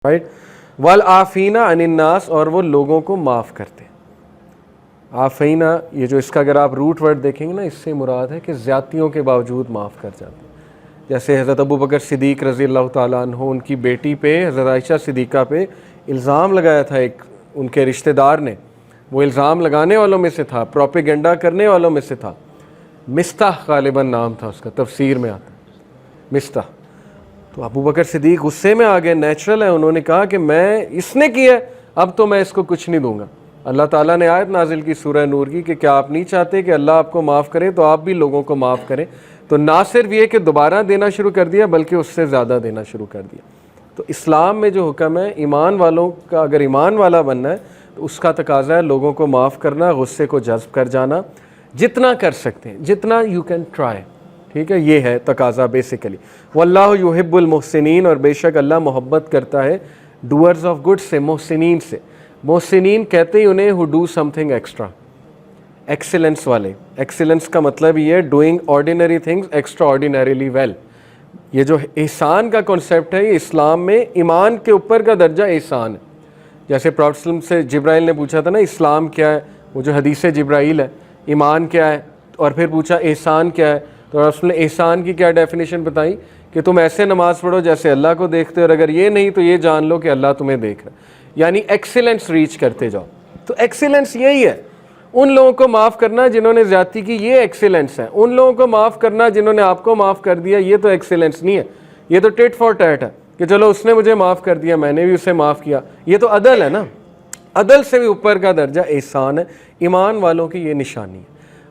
Right. والعافینا عن الناس, اور وہ لوگوں کو معاف کرتے ہیں. عافینا, یہ جو اس کا اگر آپ روٹ ورڈ دیکھیں گے نا, اس سے مراد ہے کہ زیادتیوں کے باوجود معاف کر جاتے ہیں. جیسے حضرت ابو بکر صدیق رضی اللہ تعالیٰ عنہ, ان کی بیٹی پہ حضرت عائشہ صدیقہ پہ الزام لگایا تھا ایک ان کے رشتہ دار نے. وہ الزام لگانے والوں میں سے تھا, پروپیگنڈا کرنے والوں میں سے تھا. مستح غالباً نام تھا اس کا, تفسیر میں آتا ہے مستح. تو ابو بکر صدیق غصے میں آ گئے, نیچرل ہے. انہوں نے کہا کہ میں اس نے کیا ہے, اب تو میں اس کو کچھ نہیں دوں گا. اللہ تعالیٰ نے آیت نازل کی سورہ نور کی کہ کیا آپ نہیں چاہتے کہ اللہ آپ کو معاف کرے, تو آپ بھی لوگوں کو معاف کریں. تو نہ صرف یہ کہ دوبارہ دینا شروع کر دیا, بلکہ اس سے زیادہ دینا شروع کر دیا. تو اسلام میں جو حکم ہے, ایمان والوں کا اگر ایمان والا بننا ہے تو اس کا تقاضا ہے لوگوں کو معاف کرنا, غصے کو جذب کر جانا, جتنا کر سکتے ہیں, جتنا یو کین ٹرائی. ٹھیک ہے, یہ ہے تقاضا بیسیکلی. واللہ یحب المحسنین, اور بے شک اللہ محبت کرتا ہے ڈوئرز آف گڈ سے, محسنین سے. محسنین کہتے ہیں انہیں who do something extra, excellence والے. ایکسیلنس کا مطلب یہ ہے doing ordinary things extraordinarily well. یہ جو احسان کا کنسیپٹ ہے, یہ اسلام میں ایمان کے اوپر کا درجہ احسان ہے. جیسے پروفیٹ صلی اللہ علیہ وسلم سے جبرائیل نے پوچھا تھا نا اسلام کیا ہے, وہ جو حدیث جبرائیل ہے, ایمان کیا ہے, اور پھر پوچھا احسان کیا ہے. تو رسول نے احسان کی کیا ڈیفینیشن بتائی کہ تم ایسے نماز پڑھو جیسے اللہ کو دیکھتے ہو, اور اگر یہ نہیں تو یہ جان لو کہ اللہ تمہیں دیکھ رہا ہے. یعنی ایکسیلنس ریچ کرتے جاؤ. تو ایکسیلنس یہی ہے, ان لوگوں کو معاف کرنا جنہوں نے زیادتی کی, یہ ایکسیلنس ہے. ان لوگوں کو معاف کرنا جنہوں نے آپ کو معاف کر دیا, یہ تو ایکسیلنس نہیں ہے. یہ تو ٹیٹ فار ٹیٹ ہے کہ چلو اس نے مجھے معاف کر دیا, میں نے بھی اسے معاف کیا. یہ تو عدل ہے نا. عدل سے بھی اوپر کا درجہ احسان ہے. ایمان والوں کی یہ نشانی ہے.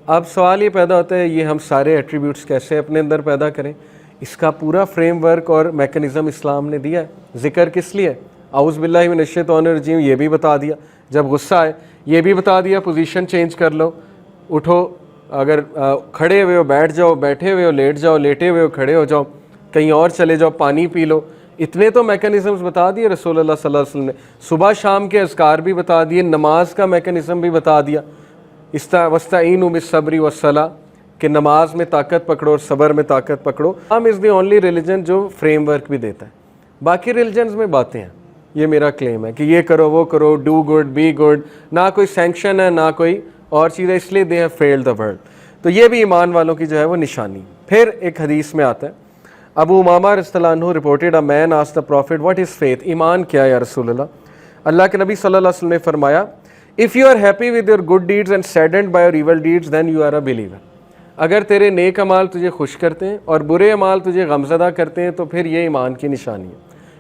اب سوال یہ پیدا ہوتا ہے, یہ ہم سارے ایٹریبیوٹس کیسے اپنے اندر پیدا کریں؟ اس کا پورا فریم ورک اور میکنزم اسلام نے دیا ہے. ذکر کس لیے؟ اعوذ باللہ من الشیطان الرجیم, یہ بھی بتا دیا. جب غصہ آئے یہ بھی بتا دیا, پوزیشن چینج کر لو, اٹھو, اگر کھڑے ہوئے ہو بیٹھ جاؤ, بیٹھے ہوئے ہو لیٹ جاؤ, لیٹے ہوئے ہو کھڑے ہو جاؤ, کہیں اور چلے جاؤ, پانی پی لو. اتنے تو میکنزمز بتا دیے رسول اللہ صلی اللہ علیہ وسلم نے. صبح شام کے اذکار بھی بتا دیے, نماز کا میکنزم بھی بتا دیا. وَاسْتَعِینُوا بِالصَّبْرِ وَالصَّلَاةِ, کہ نماز میں طاقت پکڑو اور صبر میں طاقت پکڑو. اسلام از دی اونلی ریلیجن جو فریم ورک بھی دیتا ہے. باقی ریلیجنز میں باتیں ہیں. یہ میرا کلیم ہے کہ یہ کرو وہ کرو, ڈو گڈ بی گڈ, نہ کوئی سینکشن ہے نہ کوئی اور چیز ہے, اس لیے they have failed the world. تو یہ بھی ایمان والوں کی جو ہے وہ نشانی. پھر ایک حدیث میں آتا ہے, ابو امامہ رضی اللہ عنہ reported a man asked the prophet what is faith, ایمان کیا ہے یا رسول اللہ؟ اللہ کے نبی صلی اللہ علیہ وسلم نے فرمایا if you are happy with your good deeds and saddened by your evil deeds then you are a believer. اگر تیرے نیک اعمال تجھے خوش کرتے ہیں اور برے اعمال تجھے غمزدہ کرتے ہیں تو پھر یہ ایمان کی نشانی ہے.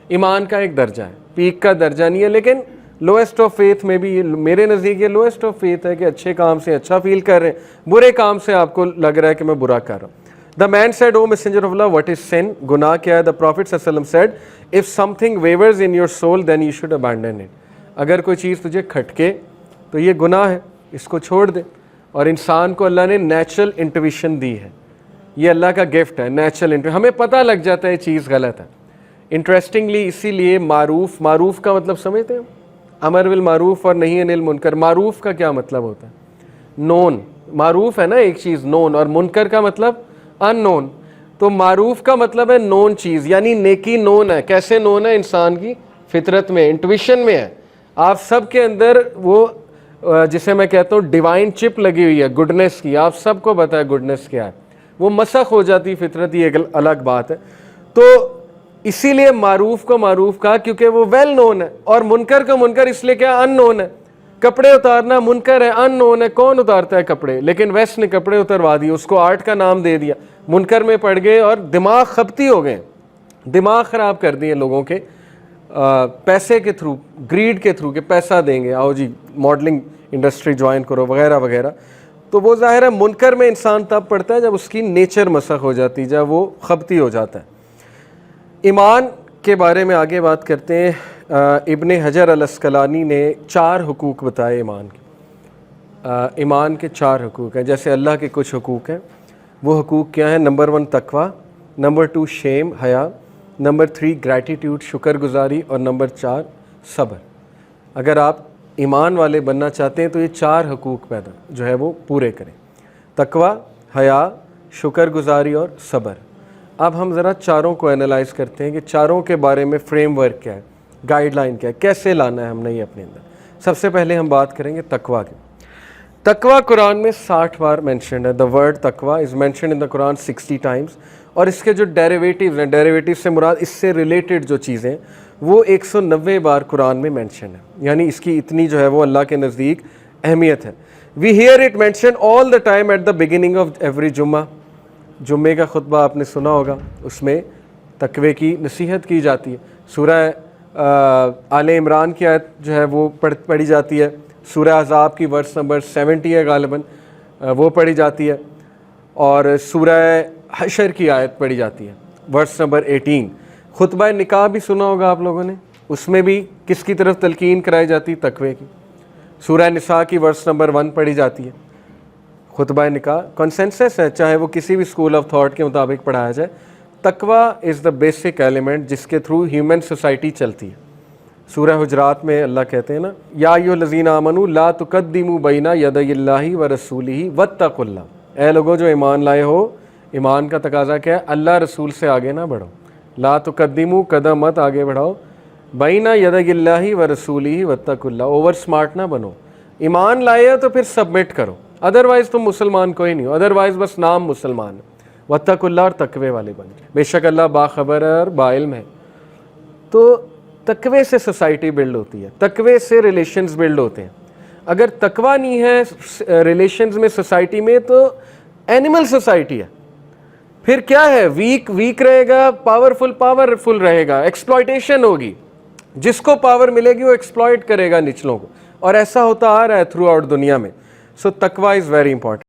ایمان کا ایک درجہ ہے, پیک کا درجہ نہیں ہے, لیکن لوئسٹ آف فیتھ میں بھی میرے نزدیک یہ لوئسٹ آف فیتھ ہے کہ اچھے کام سے اچھا فیل کر رہے ہیں, برے کام سے آپ کو لگ رہا ہے کہ میں برا کر رہا ہوں. The man said, O messenger of Allah, what is sin? گناہ کیا ہے؟ The Prophet صلی اللہ علیہ وسلم said, if something wavers in your soul then you should abandon it. اگر کوئی چیز تجھے کھٹکے تو یہ گناہ ہے, اس کو چھوڑ دے. اور انسان کو اللہ نے نیچرل انٹویشن دی ہے, یہ اللہ کا گفٹ ہے. نیچرل انٹویشن, ہمیں پتہ لگ جاتا ہے یہ چیز غلط ہے. انٹرسٹنگلی اسی لیے معروف, معروف کا مطلب سمجھتے ہیں, امر بالمعروف اور نہی عن المنکر. معروف کا کیا مطلب ہوتا ہے؟ نون. معروف ہے نا ایک چیز نون, اور منکر کا مطلب ان نون. تو معروف کا مطلب ہے نون چیز, یعنی نیکی نون ہے. کیسے نون ہے؟ انسان کی فطرت میں, انٹویشن میں ہے. آپ سب کے اندر وہ جسے میں کہتا ہوں ڈیوائن چپ لگی ہوئی ہے گڈنس کی, آپ سب کو پتہ ہے گڈنس کیا ہے. وہ مسخ ہو جاتی فطرت, یہ ایک الگ بات ہے. تو اسی لیے معروف کو معروف کہا کیونکہ وہ ویل نون ہے, اور منکر کو منکر اس لیے کیا ان نون ہے. کپڑے اتارنا منکر ہے, ان نون ہے, کون اتارتا ہے کپڑے؟ لیکن ویسٹ نے کپڑے اتروا دیے, اس کو آرٹ کا نام دے دیا, منکر میں پڑ گئے اور دماغ خپتی ہو گئے, دماغ خراب کر دیے لوگوں کے پیسے کے تھرو, گریڈ کے تھرو, کہ پیسہ دیں گے, آؤ جی ماڈلنگ انڈسٹری جوائن کرو وغیرہ وغیرہ. تو وہ ظاہر ہے منکر میں انسان تب پڑتا ہے جب اس کی نیچر مسخ ہو جاتی, جب وہ خبتی ہو جاتا ہے. ایمان کے بارے میں آگے بات کرتے ہیں. ابن حجر الاسقلانی نے 4 حقوق بتائے ایمان کے. ایمان کے 4 حقوق ہیں. جیسے اللہ کے کچھ حقوق ہیں, وہ حقوق کیا ہیں؟ نمبر 1 تقوی, نمبر 2 شیم حیا, نمبر 3 گریٹیٹیوڈ شکر گزاری, اور نمبر 4 صبر. اگر آپ ایمان والے بننا چاہتے ہیں تو یہ 4 حقوق پیدا جو ہے وہ پورے کریں: تقوی, حیا, شکر گزاری اور صبر. اب ہم ذرا چاروں کو انالائز کرتے ہیں کہ چاروں کے بارے میں فریم ورک کیا ہے. گائیڈ لائن کیا ہے, کیسے لانا ہے ہم نے یہ اپنے اندر. سب سے پہلے ہم بات کریں گے تقویٰ کی. تقویٰ قرآن میں 60 بار مینشنڈ ہے. دا ورڈ تقویٰ is mentioned in the Quran 60 times. اور اس کے جو ڈیریویٹیوز ہیں, ڈیریویٹیو سے مراد اس سے ریلیٹڈ جو چیزیں وہ 190 بار قرآن میں مینشن ہے. یعنی اس کی اتنی جو ہے وہ اللہ کے نزدیک اہمیت ہے. We hear it mention all the time at the beginning of every جمعہ. جمعے کا خطبہ آپ نے سنا ہوگا, اس میں تقوی کی نصیحت کی جاتی ہے. سورہ آل عمران کی آیت جو ہے وہ پڑھی جاتی ہے. سورہ احزاب کی ورس نمبر 70 ہے غالباً, وہ پڑھی جاتی ہے. اور سورہ حشر کی آیت پڑھی جاتی ہے ورس نمبر 18. خطبہ نکاح بھی سنا ہوگا آپ لوگوں نے, اس میں بھی کس کی طرف تلقین کرائی جاتی, تقوی کی. سورہ نساء کی ورس نمبر 1 پڑھی جاتی ہے. خطبہ نکاح کنسنسس ہے, چاہے وہ کسی بھی اسکول آف تھاٹ کے مطابق پڑھایا جائے. تقویٰ از دا بیسک ایلیمنٹ جس کے تھرو ہیومن سوسائٹی چلتی ہے. سورہ حجرات میں اللہ کہتے ہیں نا, یا ایھا الذین آمنوا لا تقدموا بین یدی اللہ ورسولہ واتقوا اللہ. اے لوگوں جو ایمان لائے ہو, ایمان کا تقاضا کیا ہے, اللہ رسول سے آگے نہ بڑھو. لا تقدموا, قدم مت آگے بڑھاؤ, بین یدی اللہ ورسولہ واتقوا اللہ. اوور سمارٹ نہ بنو. ایمان لائے ہو تو پھر سبمٹ کرو, ادروائز تم مسلمان کوئی نہیں ہو, ادروائز بس نام مسلمان ہے. واتقوا اللہ, اور تقوی والے بن جائے. بے شک اللہ باخبر ہے اور باعلم ہے. تو تقوی سے سوسائٹی بلڈ ہوتی ہے, تقوی سے ریلیشنز بلڈ ہوتے ہیں. اگر تقوی نہیں ہے ریلیشنز میں, سوسائٹی میں, تو اینیمل سوسائٹی ہے. پھر کیا ہے, ویک رہے گا, پاورفل رہے گا, ایکسپلائٹیشن ہوگی. جس کو پاور ملے گی وہ ایکسپلائٹ کرے گا نچلوں کو, اور ایسا ہوتا آ رہا ہے تھرو آؤٹ دنیا میں. سو تقوی از ویری امپورٹنٹ.